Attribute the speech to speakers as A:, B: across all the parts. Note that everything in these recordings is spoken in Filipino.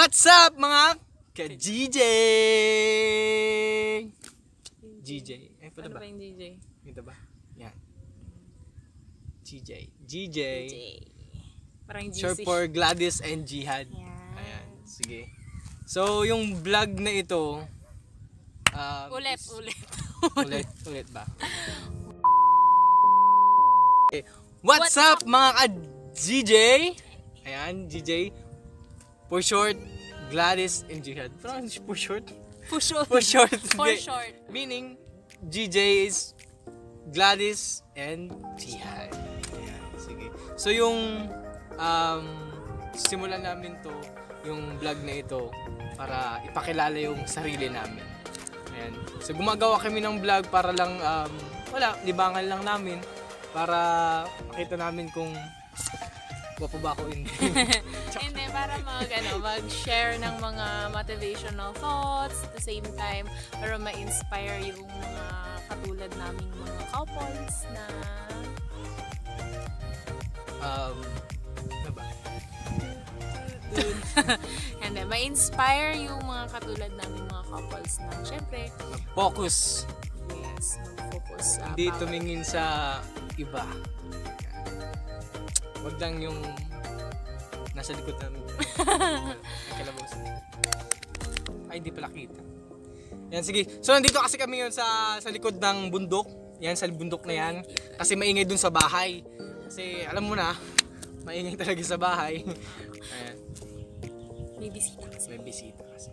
A: What's up mga ka-GJ? GJ. Eh, pala ba?
B: Ano ba yung GJ?
A: Ito ba? Yan. GJ. GJ.
B: Parang GC.
A: Short for Gladys and Jihad.
B: Yan.
A: Ayan. Sige. So, yung vlog na ito,
B: Ulit
A: ba? Okay. What's up mga ka-GJ? Ayan, GJ. For short, Gladys and Jihad. Parang for short?
B: For short.
A: For short.
B: For short.
A: Meaning, GJ is Gladys and Jihad. Ayan, sige. So yung simulan namin to, yung vlog na ito, para ipakilala yung sarili namin. Ayan. So gumagawa kami ng vlog para lang, libangan lang namin, para makita namin kung gwapo ba ako, hindi.
B: Hindi, para mag-share ng mga motivational thoughts, at the same time, para ma-inspire yung mga katulad naming mga couples na...
A: Ano ba?
B: Hindi, ma-inspire yung mga katulad naming mga couples na, syempre,
A: Focus.
B: yes, mag-focus sa
A: Hindi
B: bawat-
A: tumingin sa iba. Wag lang yung nasa likod namin. Kalabaw. Ay, hindi pala kita. Yan, sige. So, nandito kasi kami yun sa likod ng bundok. Yan, sa bundok na yan. Kasi maingay dun sa bahay. Kasi, alam mo na, maingay talaga sa bahay. Ayan.
B: May bisita kasi.
A: May bisita kasi.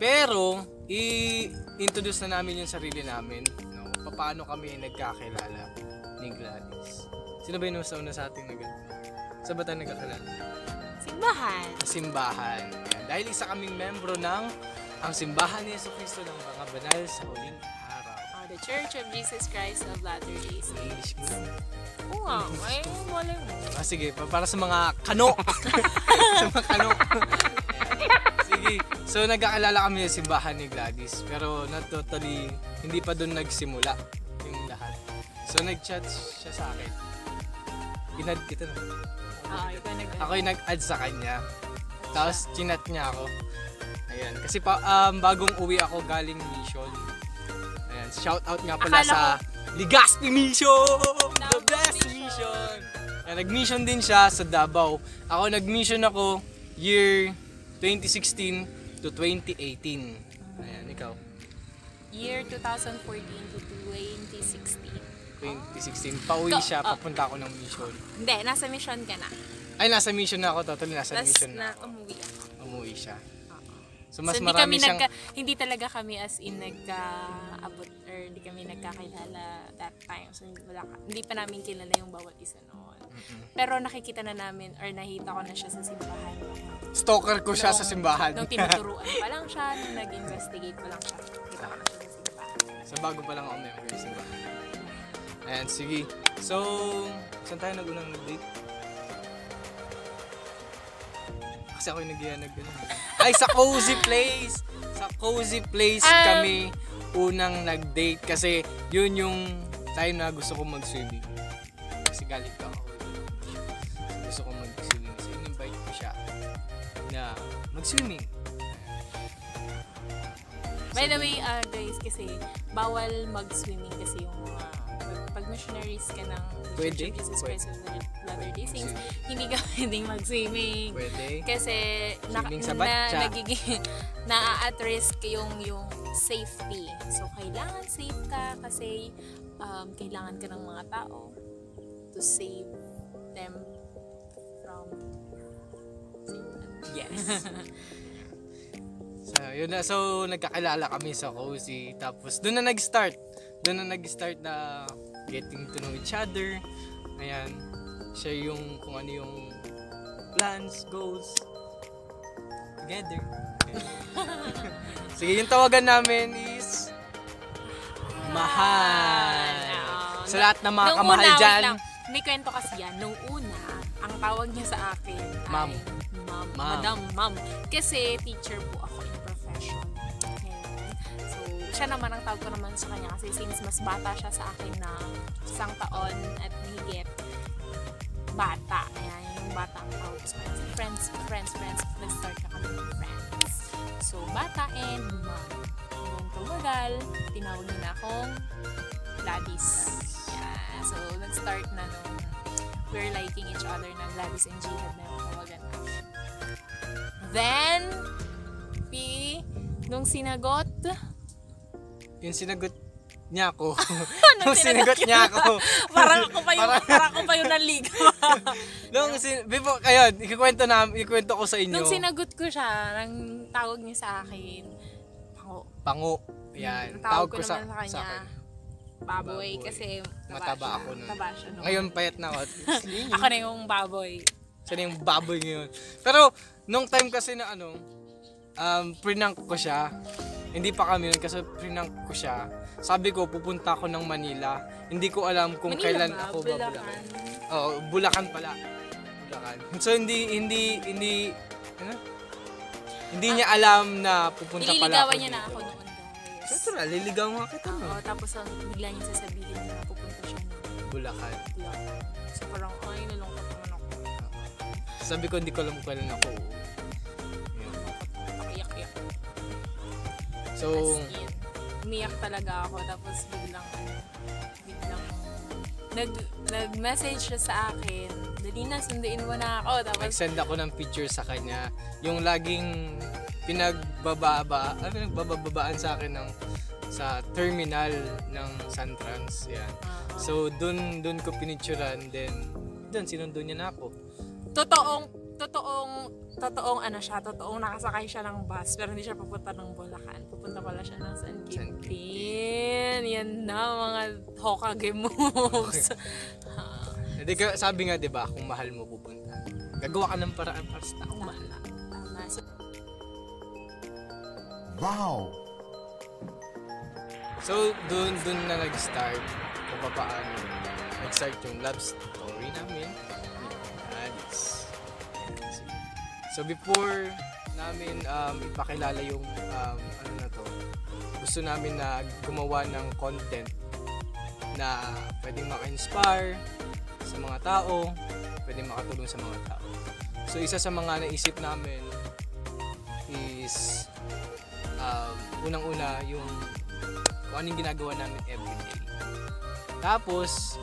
A: Pero, i-introduce na namin yung sarili namin. No? Paano kami nagkakilala ni Gladys. Sino ba yung una sa ating Saan ba tayo nagkakilala?
B: Simbahan.
A: Simbahan. Ayan. Dahil isa kaming membro ng ang Simbahan ni Jesucristo ng mga banal sa huling araw.
B: The Church of Jesus Christ of Latter-day Saints.
A: English mo lang.
B: Oo nga, ay mali mo.
A: Sige, para sa mga kano. Sa mga kano. Sige. So, nagkakilala kami ng Simbahan ni Gladys. Pero not totally, hindi pa doon nagsimula yung lahat. So, nag-chat siya sa akin. Inad kita na. Ako yung nag-add sa kanya. Tapos, chinat niya ako. Ayan. Kasi bagong uwi ako galing mission. Ayan. Shout out nga pala
B: Akala
A: sa Legazpi Mission! The best mission! Ayan, nag-mission din siya sa Davao. Ako nag-mission ako year 2016 to 2018. Ayan, ikaw?
B: Year 2014 to 2016.
A: 2016. Pauwi siya, papunta ako ng mission.
B: Hindi, nasa mission ka na.
A: Ay, nasa mission na ako. Totally, nasa
B: Tapos
A: mission na
B: na
A: ako.
B: umuwi ako.
A: Umuwi siya. So,
B: So,
A: mas
B: hindi
A: marami
B: kami
A: siyang...
B: hindi talaga kami as in nagka-abot or hindi kami nagkakilala that time. So, hindi pa namin kilala yung bawat isa noon. Pero nakikita na namin or nakita ko na siya sa simbahan.
A: Stalker ko siya sa simbahan.
B: Nung tinuturuan pa lang siya, nung nag-investigate pa lang siya. Nakita ko na siya sa simbahan.
A: So, bago pa lang ako member sa simbahan. Ayan, sige. So, saan tayo nag-unang nag-date? Kasi ako yung Ay, sa Cozy Place! Sa Cozy Place kami unang nag-date. Kasi yun yung time na gusto kong mag-swimming. Kasi galit ka ako. Gusto kong mag-swimming. So, in-invite ko siya na mag-swimming.
B: By the way, guys, kasi bawal mag-swimming kasi yung pag missionaries ka ng Church of Jesus Christ of Latter-day Saints, hindi ka pwedeng mag-swimming.
A: Pwede.
B: Kasi
A: Swimming sa batya.
B: nagiging na-at risk yung safety. So, kailangan safe ka kasi kailangan ka ng mga tao to save them from
A: Yes. So, yun na. So, nagkakilala kami sa Cozy. Tapos, doon na nag-start. Na getting to know each other. Ayan. Siya yung kung ano yung plans, goals. Together. Sige, yung tawagan namin is Mahal. Sa lahat ng mga kamahal dyan.
B: May kwento kasi yan. Nung una, ang tawag niya sa akin
A: Ma'am.
B: ay Madam Ma'am. Kasi teacher po ako in profession. Ngayon. So, siya naman ang tawag ko naman sa kanya kasi since mas bata siya sa akin na 1 taon at mahigit bata. Ayan, yung bata ang tawag sa kanya. Friends. Nag-start na kami ng friends. So, bata and nung tumagal, tinawag nila akong Gladys. Yeah. So, nag-start na nung we're liking each other na Gladys and Jihad na yung tawagan na. Then, nung sinagot
A: niya ako. Nung sinagot niya ako.
B: parang ako pa yung naligaw.
A: Ikwento ko sa inyo.
B: Nung sinagot ko siya, nang tawag niya sa akin,
A: Pango. Yan.
B: Tawag ko naman sa kanya. Baboy. Kasi
A: mataba ako nun.
B: Taba siya nun.
A: Ngayon payat na ako.
B: Ako na yung baboy.
A: Siya na yung baboy ngayon. Pero, nung time kasi na prinank ko siya. Hindi pa kami yun kasi prinank ko siya. Sabi ko, pupunta ako ng Manila. Hindi ko alam kung
B: Manila
A: kailan
B: ba?
A: ako
B: Bulacan.
A: babulakan. Oo, Bulacan pala. Bulacan. So, hindi niya alam na pupunta pala ako.
B: Nililigawan niya na ako noon, guys.
A: Siyempre, liligaw nga kita.
B: Oo, tapos bigla niya sasabihin na pupunta siya ng
A: Bulacan.
B: So, parang, ay, nalungkot naman ako.
A: Sabi ko, hindi ko alam kung kailan ako. Yun.
B: Pakiyak-yak.
A: So,
B: umiyak talaga ako. Tapos biglang nag-message siya sa akin. Dali na, sunduin mo na ako. Tapos,
A: nag-send ako ng picture sa kanya. Yung laging pinagbababaan sa akin sa terminal ng Santrans. Yan. So, dun ko pinicturean. Then, sinundo niya na ako.
B: Totoong nakasakay siya ng bus pero hindi siya papunta ng Bulacan. Pupunta pala siya ng San Quintin. Yan na, mga Hokage moves.
A: Sabi nga, diba, kung mahal mo pupunta, gagawa ka ng paraan para sa taong mahal.
B: Tama.
A: Wow! So, dun na nag-start kung paano nag-start yung love story namin. Alice. So before namin ipakilala yung gusto namin na gumawa ng content na pwedeng maka-inspire sa mga tao, pwedeng makatulong sa mga tao. So isa sa mga naisip namin is unang-una yung kung anong ginagawa namin everyday. Tapos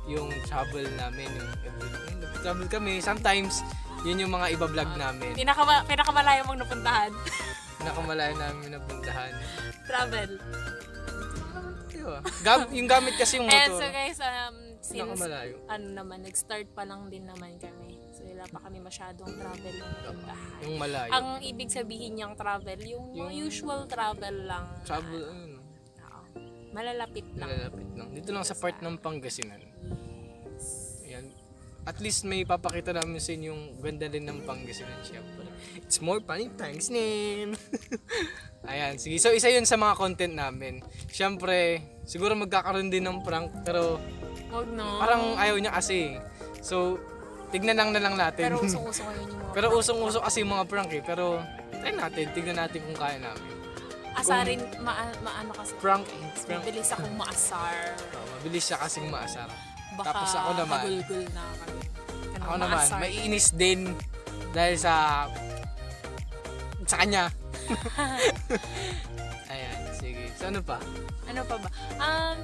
A: yung travel namin, travel kami, sometimes yun yung mga iba-vlog namin.
B: Pinakamalayo mong napuntahan.
A: Pinakamalayo namin napuntahan.
B: Travel.
A: Diba? Yung gamit kasi yung motor.
B: And so guys, since nag-start pa lang din naman kami. So wala pa kami masyadong travel na napuntahan.
A: Yung malayo.
B: Ang ibig sabihin niyang travel, yung usual travel lang.
A: Travel,
B: malalapit lang.
A: Dito lang sa part ng Pangasinan. Ayan. At least may papakita namin sa inyo yung ganda din ng Pangasinan, syempre. It's more fun in Pangasinan. Ayan, sige. So, isa yun sa mga content namin. Syempre, siguro magkakaroon din ng prank, pero
B: wag no.
A: Parang ayaw niya kasi. So, tignan lang na lang natin.
B: Pero usong-uso ngayon yung mga
A: pero usong-uso kasi yung mga prank eh. Pero, tignan natin kung kaya namin.
B: Asarin, maano kasi.
A: Prank.
B: Mabilis akong maasar.
A: Mabilis siya kasing maasar.
B: Baka
A: tapos ako naman,
B: magulgul na kami.
A: Ako naman, maiinis din dahil sa kanya. Ayan, sige. So ano pa?
B: Ano pa ba?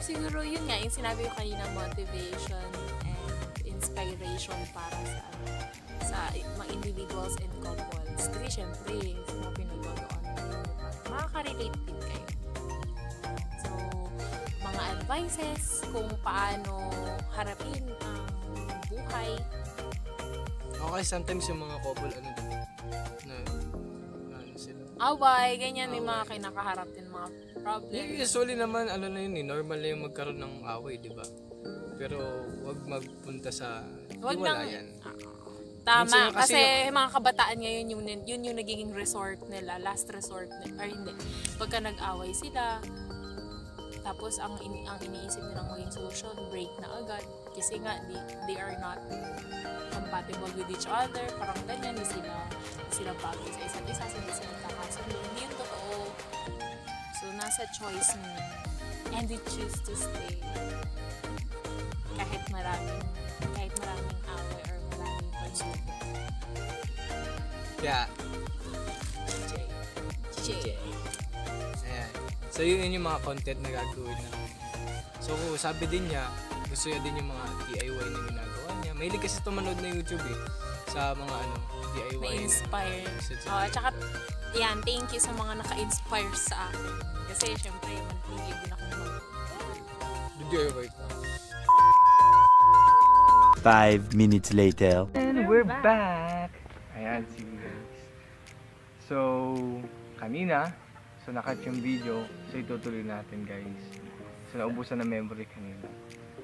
B: Siguro yun nga, yung sinabi ko kanina, motivation and inspiration para sa mga individuals and couples. Kasi syempre, sa mga pinagbagaan makaka-relate din kayo. So, mga advices kung paano harapin ang buhay.
A: Okay, sometimes yung mga couple,
B: away, ganyan, may mga kinakaharap din mga problem.
A: Usually naman, normal na yung magkaroon ng away, di ba? Pero, wag magpunta sa hiwalayan.
B: Tama, kasi mga kabataan ngayon, yun yung nagiging resort nila, last resort nila, or hindi. Pagka nag-away sila, tapos ang iniisip nilang maging solution, break na agad. Kasi nga, they are not compatible with each other, parang ganyan, hindi sila bagay sa isa't isa, hindi sila kakasundo. Hindi yun totoo. So, nasa choice mo. And we choose to stay. Kahit maraming away or maraming pagsubok.
A: Yeah.
B: J.
A: Ayan. So yun yung mga content na gagawin namin. So sabi din niya, gusto niya din yung mga DIY na ginagawa niya. Mahilig kasi tumanood na YouTube eh. Sa mga DIY
B: Na-inspire.
A: na.
B: At saka, yan, thank you sa mga naka-inspire sa akin. Kasi syempre, mag-believe din ako mag
A: DIY ko.
C: 5 minutes later.
A: And we're back! Ayan, sige guys. So, kanina, nakat yung video. So, itutuloy natin guys. So, naubusan na memory kanina.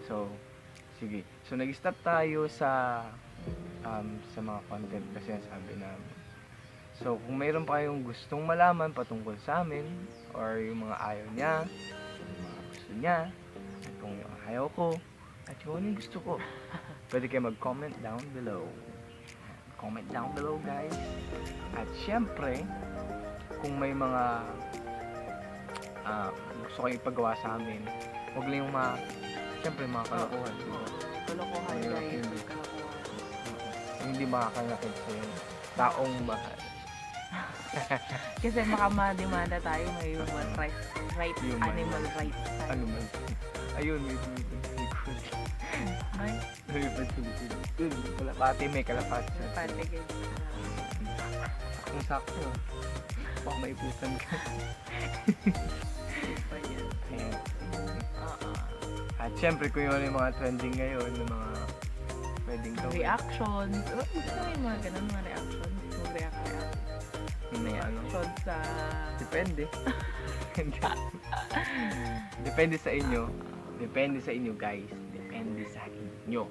A: So, sige. So, nag-stop tayo sa mga content kasi sabi namin. So, kung mayroon pa kayong gustong malaman patungkol sa amin, or yung mga ayaw niya, yung mga gusto niya, at kung yung ayaw ko, at yung ano yung gusto ko, pwede kayo mag-comment down below. Comment down below guys. At syempre, kung may mga gusto kayo ipagawa sa amin, huwag lang yung syempre mga kalokohan.
D: Kalokohan guys.
A: Hindi makakalakit sa yung taong mahal.
D: Kasi makamademanda tayo may human rights,
A: Human
D: animal rights.
A: Ano man? Ayun, may likod.
D: May
A: Yun, kalapati, may kalapati.
D: pati guys.
A: Kung sakto, baka maipusan ka. Ayan. At syempre, kung yun yung mga trending ngayon, yung mga pwedeng gawin.
D: Reactions. Gusto mo yung mga ganun, mga reactions. Mag-react.
A: Yung mga ano.
D: Reactions sa...
A: Depende. Depende sa inyo. Depende sa inyo guys. Depende sa inyo.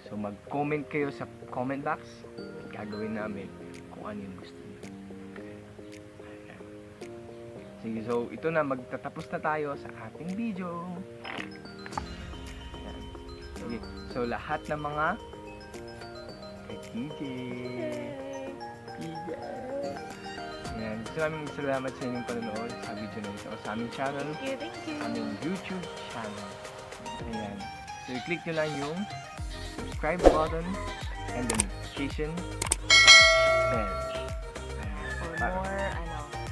A: So mag-comment kayo sa comment box. Gagawin namin kung ano yung gusto niyo. Sige, so ito na, magtatapos na tayo sa ating video. Ayan. Sige, so lahat ng mga kay TJ. Ayan, gusto namin salamat sa inyong panonood sa video na ito, sa aming channel,
D: Thank you.
A: aming YouTube channel. Ayan, so i-click nyo lang yung subscribe button and the notification bell.
D: For
A: Para
D: more,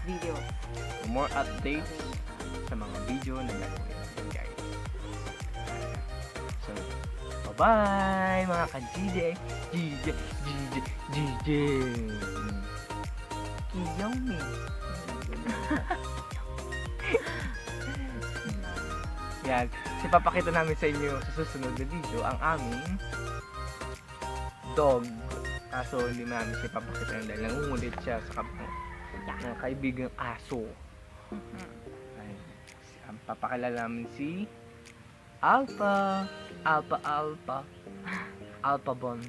D: videos.
A: for more updates sa mga video na gagawin natin guys. So, bye-bye mga ka-GJ! GJ! GJ! GJ! Kiyomi! Yan. Kasi papakita namin sa inyo sa susunod na video ang aming dog. Kaso hindi namin siya papakita yun dahil nangungulit siya sa mga kaibigang aso. Ay, ang papakilala namin si Alpha. Alpha Bon.